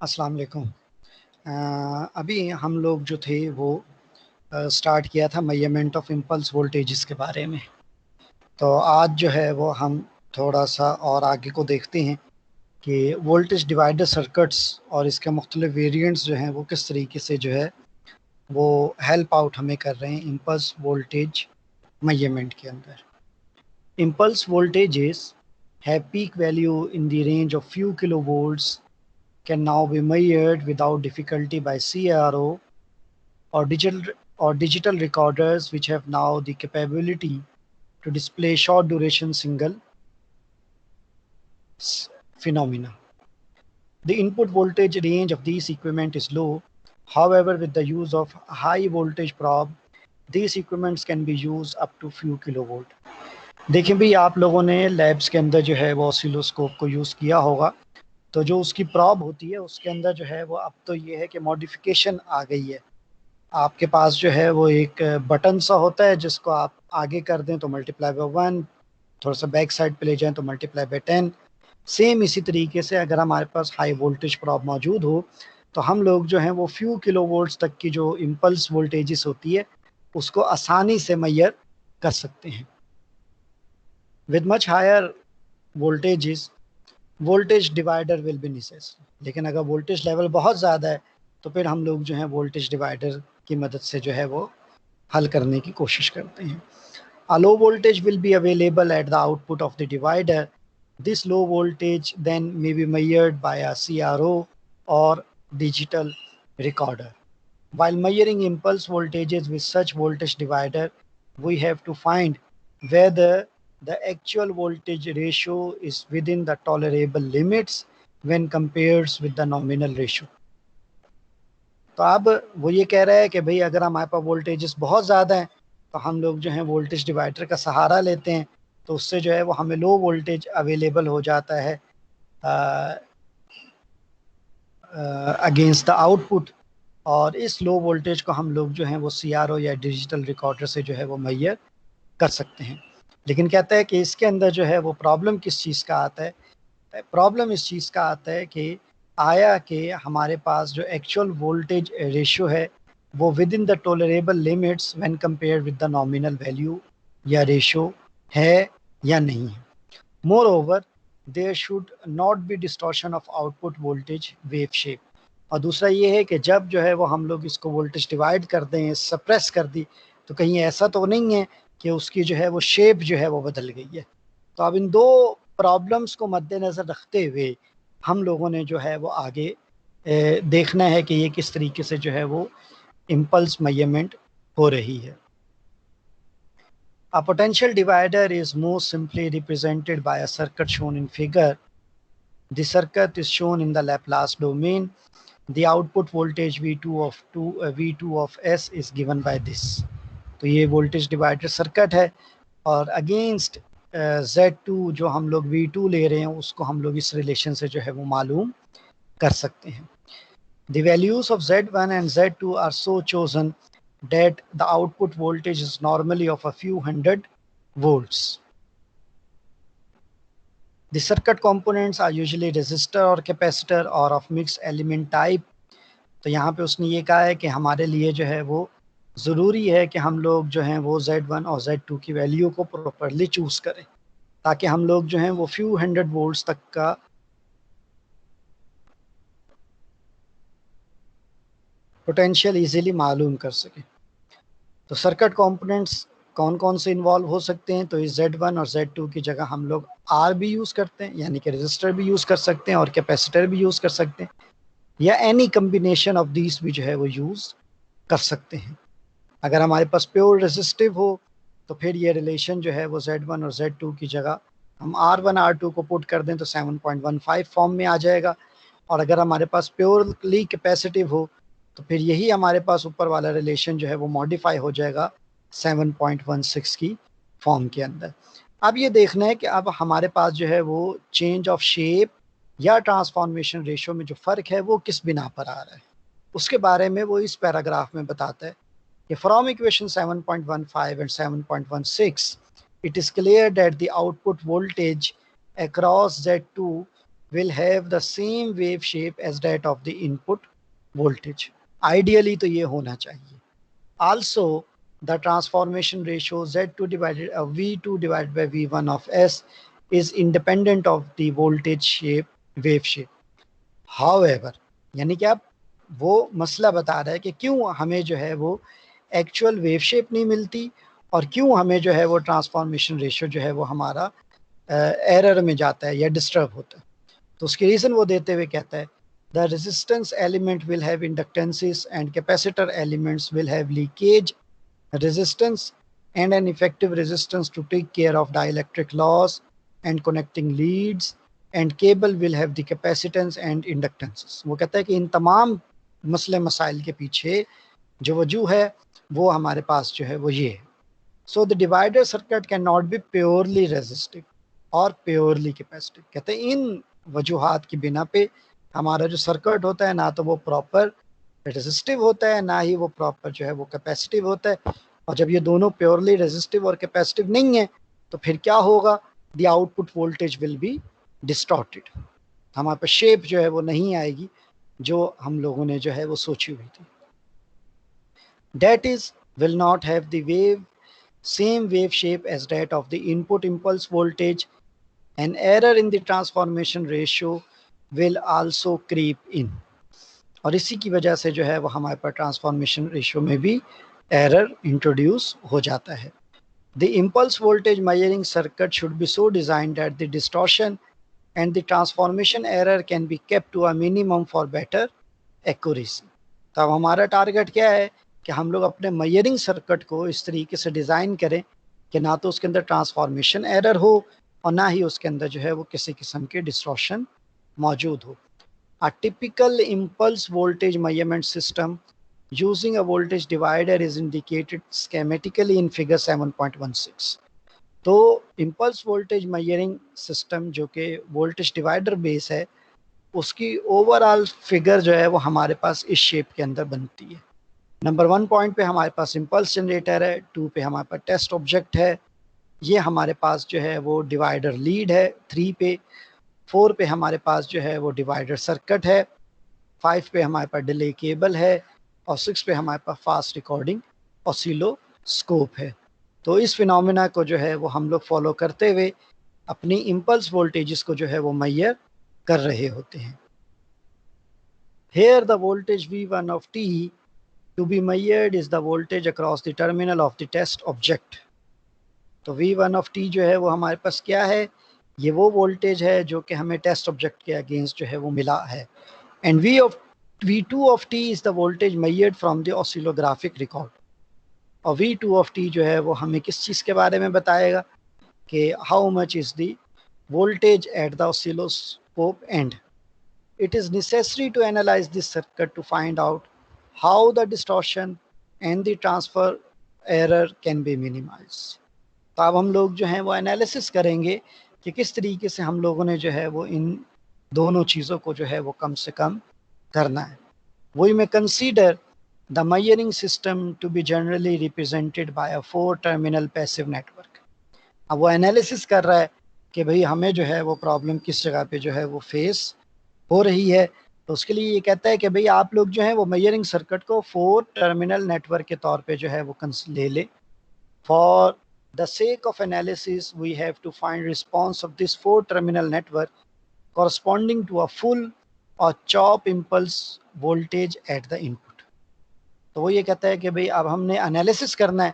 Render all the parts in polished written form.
अस्सलाम वालेकुम। अभी हम लोग जो थे वो स्टार्ट किया था मेजरमेंट ऑफ इम्पल्स वोल्टेजेस के बारे में। तो आज जो है वो हम थोड़ा सा और आगे को देखते हैं कि वोल्टेज डिवाइडर सर्किट्स और इसके मुख्तलिफ वेरिएंट्स जो हैं वो किस तरीके से जो है वो हेल्प आउट हमें कर रहे हैं इम्पल्स वोल्टेज मेजरमेंट के अंदर। Impulse voltages have peak value in the range of few kilo volts can now be measured without difficulty by CRO or digital recorders, which have now the capability to display short duration single phenomena. The input voltage range of these equipment is low. However, with the use of high voltage probe, these equipments can be used up to few kilovolt. देखिए भाई, आप लोगों ने labs के अंदर जो है वो ऑसिलोस्कोप को यूज़ किया होगा। तो जो उसकी प्रॉब होती है उसके अंदर जो है वो अब तो ये है कि मॉडिफिकेशन आ गई है। आपके पास जो है वो एक बटन सा होता है जिसको आप आगे कर दें तो मल्टीप्लाई बाय 1, थोड़ा सा बैक साइड पे ले जाएं तो मल्टीप्लाई बाय 10। सेम इसी तरीके से अगर हमारे पास हाई वोल्टेज प्रॉब मौजूद हो तो हम लोग जो हैं वो फ्यू किलो वोल्ट्स तक की जो इम्पल्स वोल्टेजेस होती है उसको आसानी से मैयर कर सकते हैं। With much higher voltages voltage divider will be necessary. लेकिन अगर वोल्टेज लेवल बहुत ज़्यादा है तो फिर हम लोग जो है वोल्टेज डिवाइडर की मदद से जो है वो हल करने की कोशिश करते हैं। A low voltage will be available at the output of the divider. This low voltage then may be measured by a CRO or digital recorder. While measuring impulse voltages with such voltage divider, we have to find whether the actual voltage ratio is within the tolerable limits when compared with the nominal ratio. तो अब वो ये कह रहा है कि भाई अगर हमारे पास वोल्टेजेस बहुत ज़्यादा हैं तो हम लोग जो है वोल्टेज डिवाइडर का सहारा लेते हैं, तो उससे जो है वो हमें लो वोल्टेज अवेलेबल हो जाता है अगेंस्ट द आउटपुट। और इस लो वोल्टेज को हम लोग जो है वो CRO या डिजिटल रिकॉर्डर से जो है वो मैयर कर सकते हैं। लेकिन कहता है कि इसके अंदर जो है वो प्रॉब्लम किस चीज़ का आता है। प्रॉब्लम इस चीज़ का आता है कि आया कि हमारे पास जो एक्चुअल वोल्टेज रेशियो है वो within the tolerable limits when compare with the nominal value या रेशियो है या नहीं है। Moreover there should not be distortion of output voltage wave shape. और दूसरा ये है कि जब जो है वो हम लोग इसको वोल्टेज डिवाइड कर दें, सप्रेस कर दी, तो कहीं ऐसा तो नहीं है कि उसकी जो है वो शेप जो है वो बदल गई है। तो अब इन दो प्रॉब्लम्स को मद्देनज़र रखते हुए हम लोगों ने जो है वो आगे देखना है कि ये किस तरीके से जो है वो इम्पल्स मेजरमेंट हो रही है। A potential divider is most simply represented by a circuit shown in figure. The circuit is shown in the Laplace domain. The output voltage V2 of S is given by this. तो ये voltage divider circuit है और against Z2 जो हम लोग V2 ले रहे हैं उसको हम लोग इस रिलेशन से जो है वो मालूम कर सकते हैं। The values of Z1 and Z2 are so chosen that the output voltage is normally of a few hundred volts. The circuit components are usually resistor or capacitor or of mixed element type. तो यहाँ पे उसने ये कहा है कि हमारे लिए जो है वो ज़रूरी है कि हम लोग जो हैं वो Z1 और Z2 की वैल्यू को प्रॉपरली चूज़ करें ताकि हम लोग जो हैं वो फ्यू हंड्रेड वोल्ट्स तक का पोटेंशियल इजीली मालूम कर सकें। तो सर्किट कंपोनेंट्स कौन कौन से इन्वॉल्व हो सकते हैं, तो इस Z1 और Z2 की जगह हम लोग R भी यूज़ करते हैं, यानी कि रजिस्टर भी यूज़ कर सकते हैं और कैपेसिटर भी यूज़ कर सकते हैं, या एनी कम्बिनेशन ऑफ दीज भी जो है वो यूज़ कर सकते हैं। अगर हमारे पास प्योर रेजिस्टिव हो तो फिर ये रिलेशन जो है वो Z1 और Z2 की जगह हम R1 R2 को पुट कर दें तो 7.15 फॉर्म में आ जाएगा। और अगर हमारे पास प्योरली कैपेसिटिव हो तो फिर यही हमारे पास ऊपर वाला रिलेशन जो है वो मॉडिफाई हो जाएगा 7.16 की फॉर्म के अंदर। अब ये देखना है कि अब हमारे पास जो है वो चेंज ऑफ शेप या ट्रांसफॉर्मेशन रेशियो में जो फ़र्क है वो किस बिना पर आ रहा है, उसके बारे में वो इस पैराग्राफ में बताता है कि from equation 7.15 and 7.16 it is clear that the output voltage across Z2 will have the same wave shape as that of the input voltage. Ideally तो ये होना चाहिए. Also, the transformation ratio Z2 divided V2 divided by V1 of S is independent of the voltage shape, wave shape. However, यानी कि आप वो मसला बता रहा है कि क्यों हमें जो है वो एक्चुअल वेव शेप नहीं मिलती और क्यों हमें जो है वो ट्रांसफॉर्मेशन रेशियो जो है वो हमारा एरर में जाता है या डिस्टर्ब होता है. तो उसकी रीज़न वो देते हुए कहता है the resistance element will have inductances and capacitor elements will have leakage resistance and an effective resistance to take care of dielectric loss and connecting leads and cable will have the capacitance and inductances. वो कहता है कि इन तमाम मसले मसाइल के पीछे जो वजह है वो हमारे पास जो है वो ये है. So the divider circuit cannot be purely resistive और purely capacitive. कहते हैं इन वजूहात की बिना पे हमारा जो सर्किट होता है ना तो वो प्रॉपर रेजिस्टिव होता है ना ही वो प्रॉपर जो है वो कैपेसिटिव होता है. और जब ये दोनों प्योरली रेजिस्टिव और कैपेसिटिव नहीं है तो फिर क्या होगा, the output voltage will B distorted. हमारे पास शेप जो है वो नहीं आएगी जो हम लोगों ने जो है वो सोची हुई थी. That is will not have the wave same wave shape as that of the input impulse voltage. An error in the transformation ratio will also creep in. और इसी की वजह से जो है वो हमारे पास ट्रांसफॉर्मेशन रेशियो में भी एरर इंट्रोड्यूस हो जाता है. The impulse voltage measuring circuit should be so designed that the distortion and the transformation error can be kept to a minimum for better accuracy. तो अब हमारा टारगेट क्या है कि हम लोग अपने मेजरिंग सर्किट को इस तरीके से डिज़ाइन करें कि ना तो उसके अंदर ट्रांसफॉर्मेशन एरर हो और ना ही उसके अंदर जो है वो किसी किस्म के डिस्टॉर्शन मौजूद हो. A typical impulse voltage measurement system using a voltage divider is indicated schematically in figure 7.16. तो impulse voltage measuring system जो कि voltage divider base है उसकी ओवरऑल फिगर जो है वो हमारे पास इस शेप के अंदर बनती है. नंबर 1 पॉइंट पे हमारे पास इम्पल्स जनरेटर है, 2 पे हमारे पास टेस्ट ऑब्जेक्ट है, ये हमारे पास जो है वो डिवाइडर लीड है 3 पे, 4 पे हमारे पास जो है वो डिवाइडर सर्किट है, 5 पे हमारे पास डिले केबल है और 6 पे हमारे पास फास्ट रिकॉर्डिंग ऑसिलोस्कोप है. तो इस फिनोमेना को जो है वो हम लोग फॉलो करते हुए अपनी इम्पल्स वोल्टेजेस को जो है वो मेजर कर रहे होते हैं. Here the voltage V1 of t to be measured is the voltage across the terminal of the test object. तो V1 of t जो है वो हमारे पास क्या है, ये वो वोल्टेज है जो कि हमें टेस्ट ऑब्जेक्ट के अगेंस्ट जो है वो मिला है. And V2 of t is the voltage measured from the oscillographic record. और V2 of t जो है वो हमें किस चीज़ के बारे में बताएगा कि how much is the voltage at the oscilloscope end. It is necessary to analyze this circuit to find out how the distortion and the transfer error can be minimized. तो अब हम लोग जो हैं वो एनालिसिस करेंगे कि किस तरीके से हम लोगों ने जो है वो इन दोनों चीज़ों को जो है वो कम से कम करना है. We may consider the measuring system to be generally represented by a 4-terminal passive network. अब वो एनालिसिस कर रहा है कि भाई हमें जो है वो प्रॉब्लम किस जगह पे जो है वो फेस हो रही है. तो उसके लिए ये कहता है कि भाई आप लोग जो है वो मेजरिंग सर्किट को 4-टर्मिनल नेटवर्क के तौर पे जो है वो ले ले. For the sake of analysis we have to find response of this 4-टर्मिनल network corresponding to a full or chop impulse voltage at the input. तो वो ये कहता है कि भाई अब हमने एनालिसिस करना है,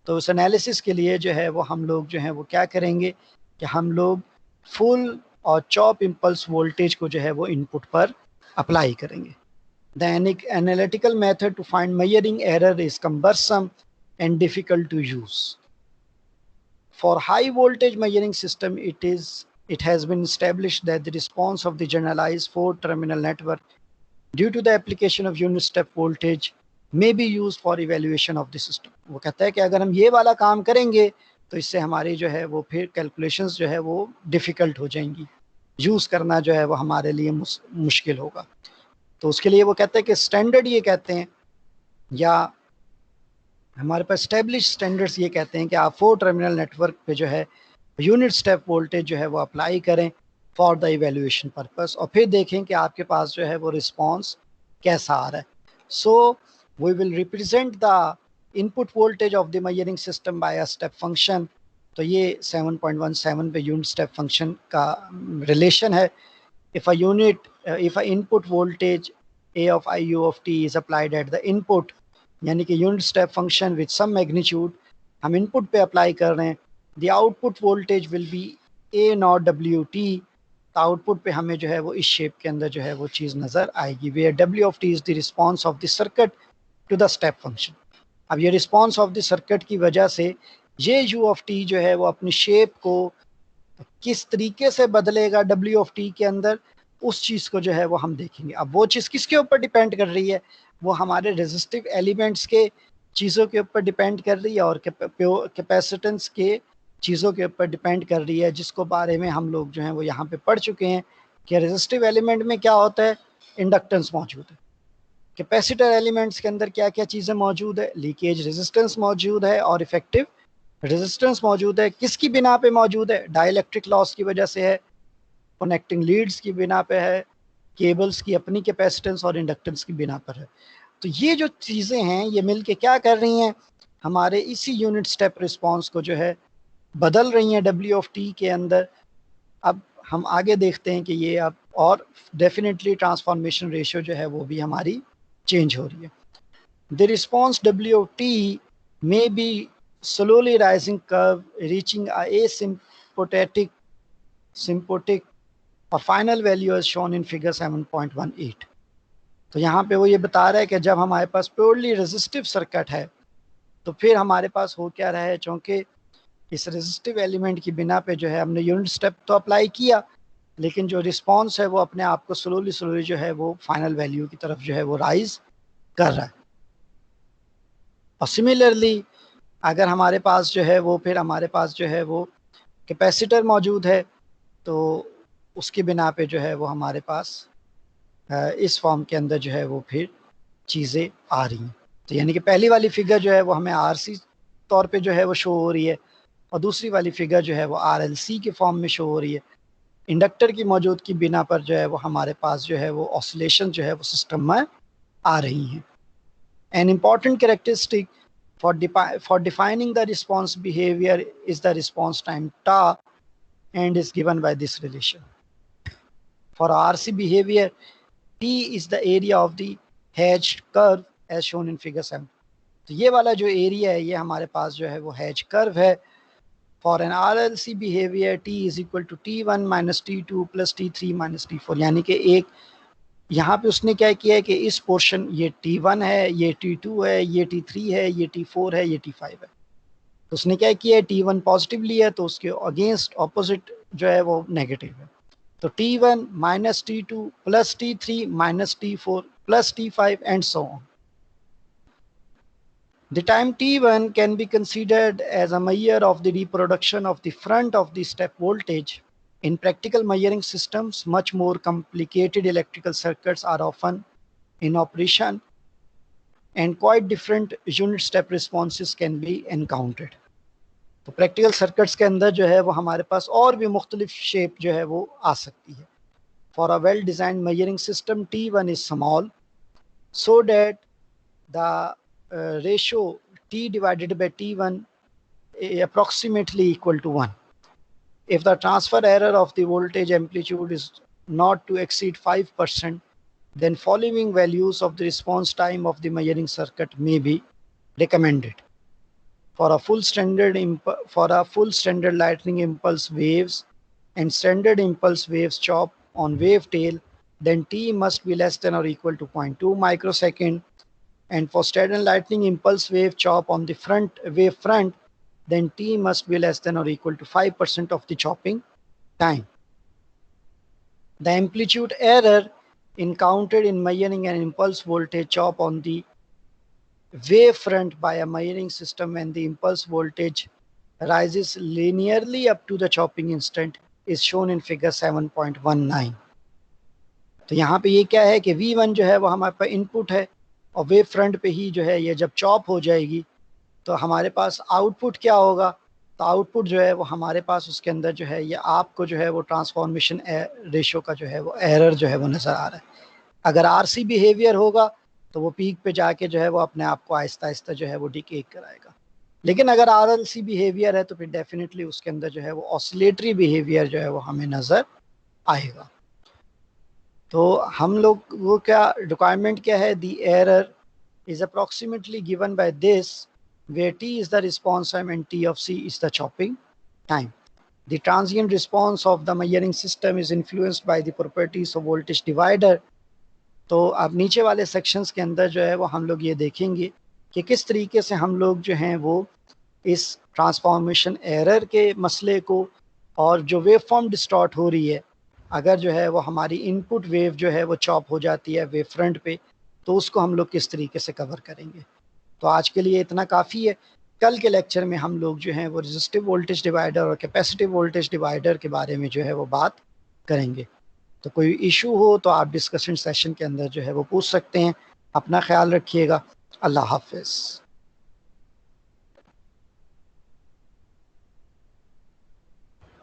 तो उस एनालिसिस के लिए जो है वो हम लोग जो है वो क्या करेंगे कि हम लोग full or chop impulse voltage को जो है वो इनपुट पर अप्लाई करेंगे. The analytical method to find measuring error is cumbersome and difficult to use. For high voltage measuring system it has been established that the response of the generalized 4-terminal network due to the application of unit step voltage may be used for evaluation of the system. वो कहता है कि अगर हम ये वाला काम करेंगे तो इससे हमारी जो है वो फिर कैलकुलेशंस जो है वो डिफ़िकल्ट हो जाएंगी, यूज़ करना जो है वो हमारे लिए मुश्किल होगा. तो उसके लिए वो कहते हैं कि स्टैंडर्ड ये कहते हैं या हमारे पास स्टैब्लिश स्टैंडर्ड्स ये कहते हैं कि आप 4-टर्मिनल नेटवर्क पे जो है यूनिट स्टेप वोल्टेज जो है वो अप्लाई करें फॉर द इवेल्युएशन पर्पस, और फिर देखें कि आपके पास जो है वो रिस्पॉन्स कैसा आ रहा है. So we will represent the input voltage of the measuring system by a step function. तो ये 7.17 पे यूनिट स्टेप फंक्शन का रिलेशन है. If a input voltage A of IU of t is applied at the input, यानी कि unit step function with some magnitude हम input पे apply कर रहे हैं, the output voltage will be A naught W T. तो output पे हमें जो है वो इस शेप के अंदर जो है वो चीज़ नज़र आएगी, where W of T is the response of the circuit to the step function. अब ये रिस्पॉन्स ऑफ द सर्किट की वजह से ये यू ऑफ टी जो है वो अपनी शेप को किस तरीके से बदलेगा डब्ल्यू ऑफ टी के अंदर, उस चीज़ को जो है वो हम देखेंगे. अब वो चीज़ किसके ऊपर डिपेंड कर रही है, वो हमारे रेजिस्टिव एलिमेंट्स के चीज़ों के ऊपर डिपेंड कर रही है और कैपेसिटेंस के चीज़ों के ऊपर डिपेंड कर रही है, जिसको बारे में हम लोग जो हैं वो यहाँ पे पढ़ चुके हैं कि रेजिस्टिव एलिमेंट में क्या होता है, इंडक्टेंस मौजूद है. कैपेसिटर एलिमेंट्स के अंदर क्या क्या चीज़ें मौजूद है, लीकेज रेजिस्टेंस मौजूद है और इफेक्टिव रेजिस्टेंस मौजूद है. किसकी बिना पे मौजूद है, डाइलेक्ट्रिक लॉस की वजह से है, कनेक्टिंग लीड्स की बिना पे है, केबल्स की अपनी कैपेसिटेंस और इंडक्टेंस की बिना पर है. तो ये जो चीज़ें हैं ये मिलके क्या कर रही हैं, हमारे इसी यूनिट स्टेप रिस्पांस को जो है बदल रही हैं डब्ल्यू ऑफ टी के अंदर. अब हम आगे देखते हैं कि ये अब और डेफिनेटली ट्रांसफॉर्मेशन रेशियो जो है वो भी हमारी चेंज हो रही है. The response W of T may be slowly rising curve reaching a asymptotic और final value is shown in figure 7.18. तो यहाँ पे वो ये बता रहा है कि जब हमारे पास प्योरली रेजिस्टिव सर्किट है तो फिर हमारे पास हो क्या रहा है, चूँकि इस रेजिस्टिव एलिमेंट की बिना पे जो है हमने यूनिट स्टेप तो अप्लाई किया, लेकिन जो रिस्पॉन्स है वो अपने आप को स्लोली जो है वो फाइनल वैल्यू की तरफ जो है वो राइज कर रहा है. और सिमिलरली अगर हमारे पास जो है वो फिर हमारे पास जो है वो कैपेसिटर मौजूद है तो उसकी बिना पे जो है वो हमारे पास इस फॉर्म के अंदर जो है वो फिर चीज़ें आ रही हैं. तो यानी कि पहली वाली फिगर जो है वो हमें आरसी तौर पे जो है वो शो हो रही है और दूसरी वाली फिगर जो है वो आरएलसी के फॉर्म में शो हो रही है. इंडक्टर की मौजूदगी बिना पर जो है वो हमारे पास जो है वो ऑसिलेशन जो है वो सिस्टम में आ रही हैं. An important characteristic for defining the response behavior is the response time tau and is given by this relation. For RC behavior, T is the area of the hedged curve as shown in figure 7. तो ये वाला जो area है ये हमारे पास जो है वो हैज कर्व है. For an RLC behavior, T is equal to T1 minus T2 plus T3 minus T4. यानी कि एक यहाँ पे उसने क्या किया है कि इस पोर्शन ये T1 है, ये T2 है, ये T3 है, ये T4 है, ये T5 है. तो उसने क्या किया है, T1 पॉजिटिव लिया तो उसके अगेंस्ट ऑपोजिट जो है वो नेगेटिव है. तो T1 minus T2 plus T3 minus T4 plus T5 and so on. The time T1 can be considered as a measure of the reproduction of the front of the step voltage. In practical measuring systems, much more complicated electrical circuits are often in operation and quite different unit step responses can be encountered. तो practical circuits के अंदर जो है वो हमारे पास और भी मुख्तलिफ शेप जो है वो आ सकती है. For a well design measuring system T1 is small so that the ratio T divided by T1 approximately equal to 1. If the transfer error of the voltage amplitude is not to exceed 5%, then following values of the response time of the measuring circuit may be recommended. For a full standard lightning impulse waves and standard impulse waves chop on wave tail, then T must be less than or equal to 0.2 microsecond. And for standard lightning impulse wave chop on the wave front, then T must be less than or equal to 5% of the chopping time. The amplitude error encountered in measuring an impulse voltage chop on the wave front by a measuring system when the impulse voltage rises linearly up to the chopping instant is shown in figure 7.19. तो यहाँ पे ये क्या है कि V1 जो है वो हमारे पास इनपुट है और वेव फ्रंट पे ही जो है ये जब चॉप हो जाएगी तो हमारे पास आउटपुट क्या होगा, तो आउटपुट जो है वो हमारे पास उसके अंदर जो है ये आपको जो है वो ट्रांसफॉर्मेशन रेशो का जो है वो एरर जो है वो नज़र आ रहा है। अगर आरसी बिहेवियर होगा तो वो पीक पे जाके जो है वो अपने आप को आहिस्ता आहिस्ता जो है वो डिकेट कराएगा। लेकिन अगर आरएलसी बिहेवियर है तो फिर डेफिनेटली उसके अंदर जो है वो ऑसिलेटरी बिहेवियर जो है वो हमें नज़र आएगा। तो हम लोग वो क्या रिक्वायरमेंट क्या है, the error is approximately given by this, where t is the response time and t of c is the chopping time. The transient response of the measuring system is influenced by the properties of voltage divider. तो अब नीचे वाले sections के अंदर जो है वो हम लोग ये देखेंगे कि किस तरीके से हम लोग जो हैं वो इस ट्रांसफॉर्मेशन एरर के मसले को, और जो वेव फॉर्म डिस्टॉर्ट हो रही है, अगर जो है वो हमारी इनपुट वेव जो है वो चॉप हो जाती है वेव फ्रंट पे, तो उसको हम लोग किस तरीके से कवर करेंगे। तो आज के लिए इतना काफ़ी है। कल के लेक्चर में हम लोग जो हैं वो रेजिस्टिव वोल्टेज डिवाइडर और कैपेसिटिव वोल्टेज डिवाइडर के बारे में जो है वो बात करेंगे। तो कोई इशू हो तो आप डिस्कशन सेशन के अंदर जो है वो पूछ सकते हैं। अपना ख्याल रखिएगा। अल्लाह हाफिज़।